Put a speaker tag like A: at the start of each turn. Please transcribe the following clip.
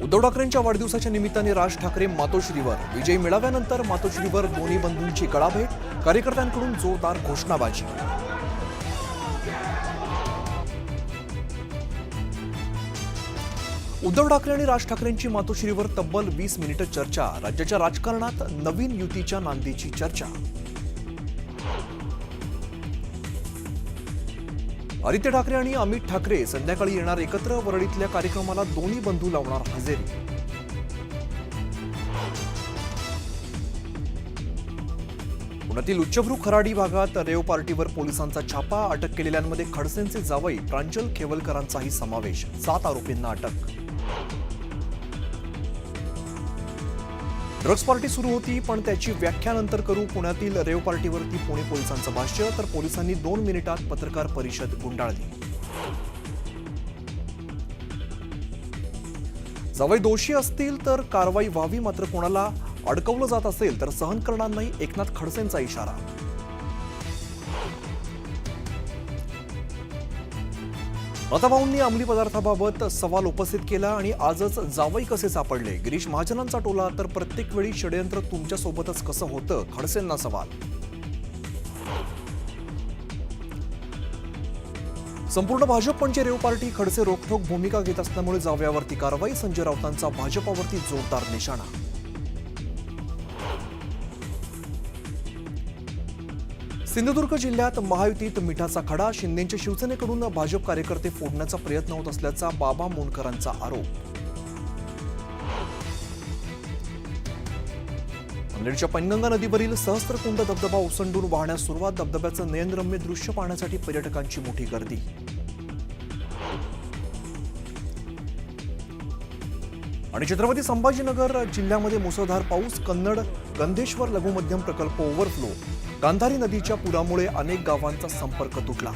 A: उद्धव ठाकरेंच्या वाढदिवसाच्या निमित्ताने राज ठाकरे मातोश्रीवर. विजयी मेळाव्यानंतर मातोश्रीवर दोन्ही बंधूंची गळाभेट, कार्यकर्त्यांकडून जोरदार घोषणाबाजी. उद्धव ठाकरे आणि राज ठाकरेंची मातोश्रीवर तब्बल 20 मिनिटं चर्चा. राज्याच्या राजकारणात नवीन युतीच्या नांदीची चर्चा. आदित्य ठाकरे आणि अमित ठाकरे संध्याकाळी येणार एकत्र. वरळीतल्या कार्यक्रमाला दोन्ही बंधू लावणार हजेरी. पुण्यातील उच्चभ्रू खराडी भागात रेव पार्टीवर पोलिसांचा छापा. अटक केलेल्यांमध्ये खडसेंचे जावई प्रांजल खेवलकरांचाही समावेश. 7 आरोपींना अटक. ड्रग्ज पार्टी सुरू होती, पण त्याची व्याख्या नंतर करू. पुण्यातील रेव पार्टीवरती पुणे पोलिसांचं भाष्य. तर पोलिसांनी 2 मिनिटात पत्रकार परिषद गुंडाळली. जावई दोषी असतील तर कारवाई व्हावी, मात्र कोणाला अडकवलं जात असेल तर सहन करणार नाही, एकनाथ खडसेंचा इशारा. लताभाऊंनी अंमली पदार्थाबाबत सवाल उपस्थित केला आणि आजच जावई कसे सापडले. गिरीश महाजनांचा टोला. तर प्रत्येक वेळी षडयंत्र तुमच्यासोबतच कसं होतं, खडसेंना सवाल. संपूर्ण भाजप म्हणजे रेव पार्टी. खडसे रोखठोक भूमिका घेत असल्यामुळे जावयावरती कारवाई. संजय राऊतांचा भाजपावरती जोरदार निशाणा. सिंधुदुर्ग जिल्ह्यात महायुतीत मिठाचा खडा. शिंदेच्या शिवसेनेकडून भाजप कार्यकर्ते फोडण्याचा प्रयत्न होत असल्याचा बाबा मोंडकरांचा आरोप. नांदेडच्या पैनगंगा नदीवरील सहस्त्रकुंड धबधबा ओसंडून वाहण्यास सुरुवात. धबधब्याचं नयनरम्य दृश्य पाहण्यासाठी पर्यटकांची मोठी गर्दी. आणि छत्रपती संभाजीनगर जिल्ह्यामध्ये मुसळधार पाऊस. कन्नड गंधेश्वर लघुमध्यम प्रकल्प ओव्हरफ्लो. गांधारी नदीच्या पुरामुळे अनेक गावांचा संपर्क तुटला.